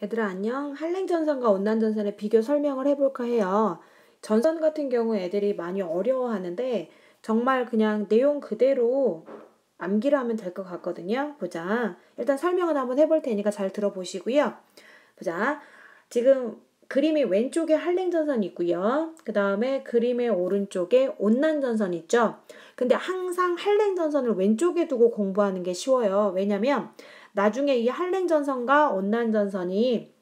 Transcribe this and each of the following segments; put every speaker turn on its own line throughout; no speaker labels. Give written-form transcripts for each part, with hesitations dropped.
얘들아 안녕. 한랭전선과 온난전선의 비교 설명을 해볼까 해요. 전선 같은 경우 애들이 많이 어려워하는데 정말 그냥 내용 그대로 암기를 하면 될 것 같거든요. 보자. 일단 설명을 한번 해볼 테니까 잘 들어보시고요. 보자. 지금 그림이 왼쪽에 한랭전선이 있고요. 그 다음에 그림의 오른쪽에 온난전선이 있죠. 근데 항상 한랭전선을 왼쪽에 두고 공부하는 게 쉬워요. 왜냐면 나중에 이 한랭전선과 온난전선이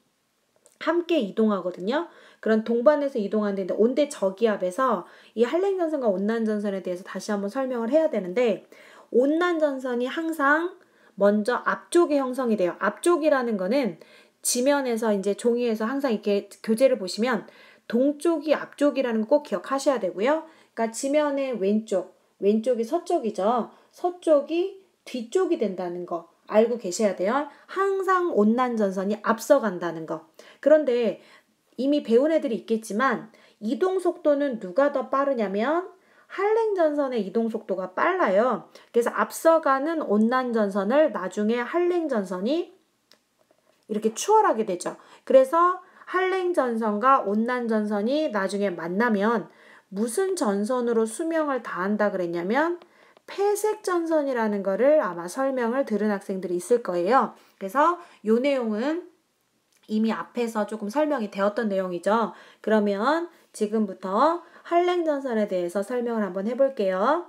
함께 이동하거든요. 그런 동반해서 이동하는데 온대 저기압에서 이 한랭전선과 온난전선에 대해서 다시 한번 설명을 해야 되는데, 온난전선이 항상 먼저 앞쪽에 형성이 돼요. 앞쪽이라는 거는 지면에서 이제 종이에서 항상 이렇게 교재를 보시면 동쪽이 앞쪽이라는 거 꼭 기억하셔야 되고요. 그러니까 지면의 왼쪽이 서쪽이죠. 서쪽이 뒤쪽이 된다는 거 알고 계셔야 돼요. 항상 온난전선이 앞서간다는 거. 그런데 이미 배운 애들이 있겠지만 이동 속도는 누가 더 빠르냐면 한랭전선의 이동 속도가 빨라요. 그래서 앞서가는 온난전선을 나중에 한랭전선이 이렇게 추월하게 되죠. 그래서 한랭전선과 온난전선이 나중에 만나면 무슨 전선으로 수명을 다한다 그랬냐면 폐색전선이라는 거를 아마 설명을 들은 학생들이 있을 거예요. 그래서 이 내용은 이미 앞에서 조금 설명이 되었던 내용이죠. 그러면 지금부터 한랭전선에 대해서 설명을 한번 해볼게요.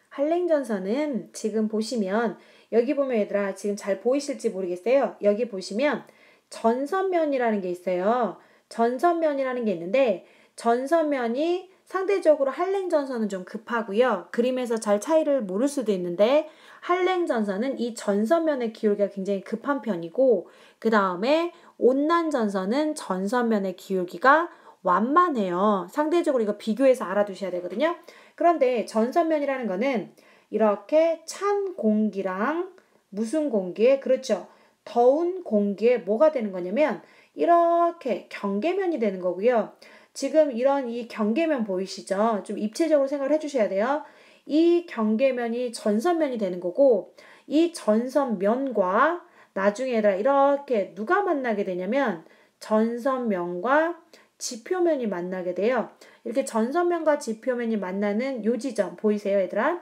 한랭전선은 지금 보시면 여기 보면 얘들아 지금 잘 보이실지 모르겠어요. 여기 보시면 전선면이라는 게 있어요. 전선면이라는 게 있는데 전선면이 상대적으로 한랭전선은 좀 급하고요. 그림에서 잘 차이를 모를 수도 있는데 한랭전선은 이 전선면의 기울기가 굉장히 급한 편이고, 그 다음에 온난전선은 전선면의 기울기가 완만해요. 상대적으로 이거 비교해서 알아두셔야 되거든요. 그런데 전선면이라는 거는 이렇게 찬 공기랑 무슨 공기에, 그렇죠, 더운 공기에 뭐가 되는 거냐면 이렇게 경계면이 되는 거고요. 지금 이런 이 경계면 보이시죠? 좀 입체적으로 생각을 해주셔야 돼요. 이 경계면이 전선면이 되는 거고, 이 전선면과 나중에 얘들아 이렇게 누가 만나게 되냐면 전선면과 지표면이 만나게 돼요. 이렇게 전선면과 지표면이 만나는 요 지점 보이세요 얘들아?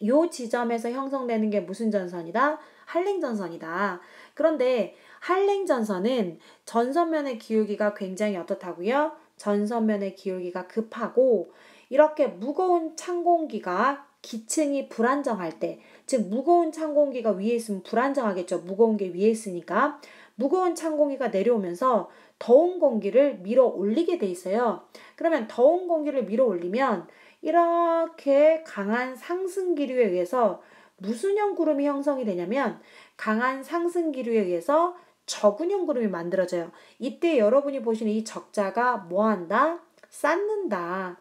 요 지점에서 형성되는 게 무슨 전선이다? 한랭전선이다. 그런데 한랭전선은 전선면의 기울기가 굉장히 어떻다고요? 전선면의 기울기가 급하고, 이렇게 무거운 찬 공기가 기층이 불안정할 때, 즉 무거운 찬 공기가 위에 있으면 불안정하겠죠. 무거운 게 위에 있으니까. 무거운 찬 공기가 내려오면서 더운 공기를 밀어 올리게 돼 있어요. 그러면 더운 공기를 밀어 올리면 이렇게 강한 상승 기류에 의해서 무슨 형 구름이 형성이 되냐면 강한 상승 기류에 의해서 저근형 구름이 만들어져요. 이때 여러분이 보시는 이 적자가 뭐한다? 쌓는다.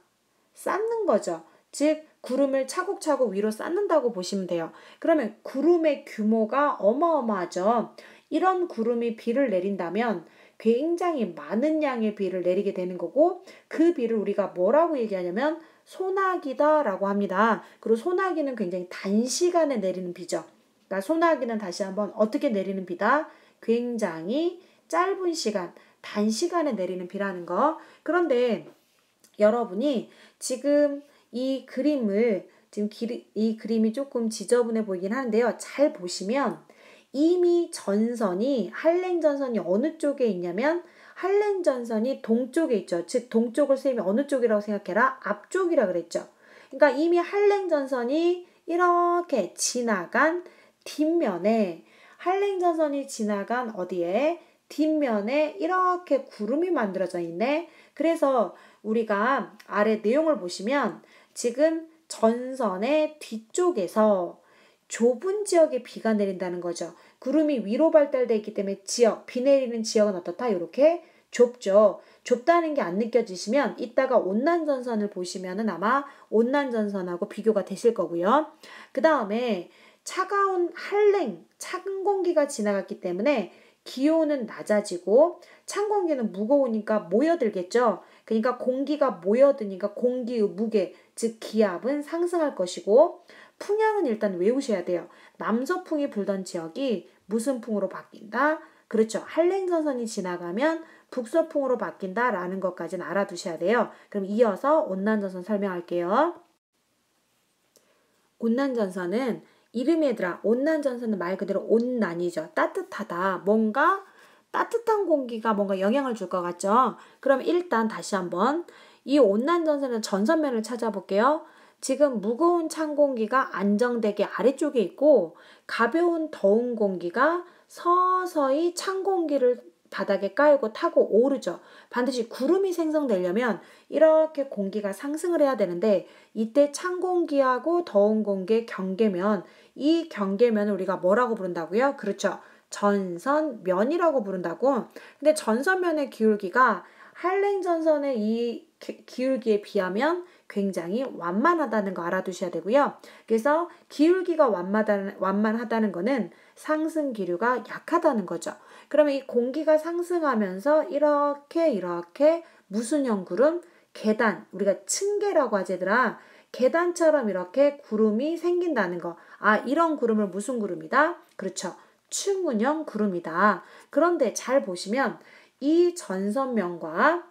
쌓는 거죠. 즉 구름을 차곡차곡 위로 쌓는다고 보시면 돼요. 그러면 구름의 규모가 어마어마하죠. 이런 구름이 비를 내린다면 굉장히 많은 양의 비를 내리게 되는 거고, 그 비를 우리가 뭐라고 얘기하냐면 소나기다라고 합니다. 그리고 소나기는 굉장히 단시간에 내리는 비죠. 그러니까 소나기는 다시 한번 어떻게 내리는 비다? 굉장히 짧은 시간, 단시간에 내리는 비라는 거. 그런데 여러분이 지금 이 그림을 이 그림이 조금 지저분해 보이긴 하는데요. 잘 보시면 이미 전선이 한랭전선이 어느 쪽에 있냐면 한랭전선이 동쪽에 있죠. 즉 동쪽을 세면 어느 쪽이라고 생각해라? 앞쪽이라 그랬죠. 그러니까 이미 한랭전선이 이렇게 지나간 뒷면에, 한랭전선이 지나간 어디에? 뒷면에 이렇게 구름이 만들어져 있네. 그래서 우리가 아래 내용을 보시면 지금 전선의 뒤쪽에서 좁은 지역에 비가 내린다는 거죠. 구름이 위로 발달되어 있기 때문에 비 내리는 지역은 어떻다? 이렇게 좁죠. 좁다는 게 안 느껴지시면 이따가 온난전선을 보시면은 아마 온난전선하고 비교가 되실 거고요. 그 다음에 차가운 찬 공기가 지나갔기 때문에 기온은 낮아지고 찬 공기는 무거우니까 모여들겠죠. 그러니까 공기가 모여드니까 공기의 무게, 즉 기압은 상승할 것이고, 풍향은 일단 외우셔야 돼요. 남서풍이 불던 지역이 무슨 풍으로 바뀐다? 그렇죠. 한랭전선이 지나가면 북서풍으로 바뀐다라는 것까지는 알아두셔야 돼요. 그럼 이어서 온난전선 설명할게요. 온난전선은 이름이 얘들아, 온난전선은 말 그대로 온난이죠. 따뜻하다. 뭔가 따뜻한 공기가 뭔가 영향을 줄 것 같죠? 그럼 일단 다시 한번 이 온난전선의 전선면을 찾아볼게요. 지금 무거운 찬 공기가 안정되게 아래쪽에 있고 가벼운 더운 공기가 서서히 찬 공기를 바닥에 깔고 타고 오르죠. 반드시 구름이 생성되려면 이렇게 공기가 상승을 해야 되는데 이때 찬 공기하고 더운 공기의 경계면, 이 경계면을 우리가 뭐라고 부른다고요? 그렇죠. 전선면이라고 부른다고. 근데 전선면의 기울기가 한랭전선의 이 기울기에 비하면 굉장히 완만하다는 거 알아두셔야 되고요. 그래서 기울기가 완만하다는 거는 상승 기류가 약하다는 거죠. 그러면 이 공기가 상승하면서 이렇게 무슨 형 구름? 계단, 우리가 층계라고 하지 얘들아. 계단처럼 이렇게 구름이 생긴다는 거. 아, 이런 구름을 무슨 구름이다? 그렇죠. 충운형 구름이다. 그런데 잘 보시면 이 전선면과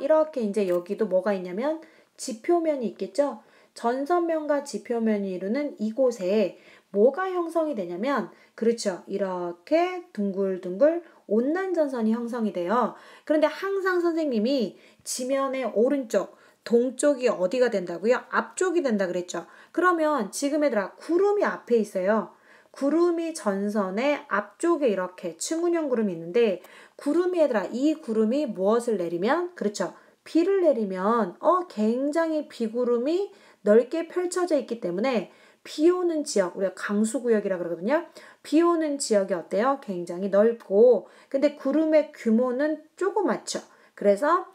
이렇게 이제 여기도 뭐가 있냐면 지표면이 있겠죠. 전선면과 지표면이 이루는 이곳에 뭐가 형성이 되냐면 그렇죠. 이렇게 둥글둥글 온난전선이 형성이 돼요. 그런데 항상 선생님이 지면의 오른쪽 동쪽이 어디가 된다고요? 앞쪽이 된다 그랬죠. 그러면 지금 얘들아 구름이 앞에 있어요. 구름이 전선의 앞쪽에 이렇게 층운형 구름이 있는데 구름이 얘들아 이 구름이 무엇을 내리면 그렇죠. 비를 내리면 굉장히 비구름이 넓게 펼쳐져 있기 때문에 비 오는 지역, 우리가 강수구역이라 그러거든요. 비 오는 지역이 어때요? 굉장히 넓고 근데 구름의 규모는 조그맣죠. 그래서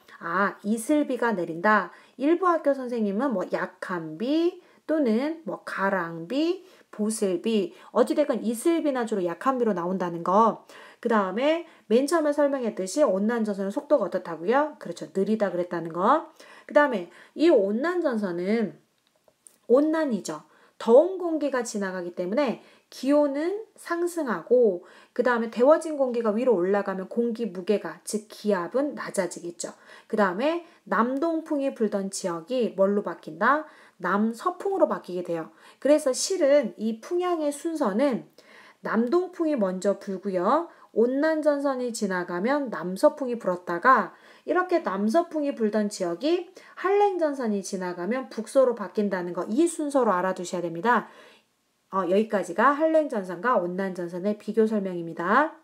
이슬비가 내린다. 일부 학교 선생님은 뭐 약한 비 또는 뭐 가랑비, 보슬비, 어찌됐건 이슬비나 주로 약한 비로 나온다는 거. 그 다음에 맨 처음에 설명했듯이 온난전선의 속도가 어떻다고요? 그렇죠. 느리다 그랬다는 거. 그 다음에 이 온난전선은 온난이죠. 더운 공기가 지나가기 때문에 기온은 상승하고 그 다음에 데워진 공기가 위로 올라가면 공기 무게가 즉 기압은 낮아지겠죠. 그 다음에 남동풍이 불던 지역이 뭘로 바뀐다? 남서풍으로 바뀌게 돼요. 그래서 실은 이 풍향의 순서는 남동풍이 먼저 불고요. 온난전선이 지나가면 남서풍이 불었다가 이렇게 남서풍이 불던 지역이 한랭전선이 지나가면 북서로 바뀐다는 거, 이 순서로 알아두셔야 됩니다. 여기까지가 한랭전선과 온난전선의 비교 설명입니다.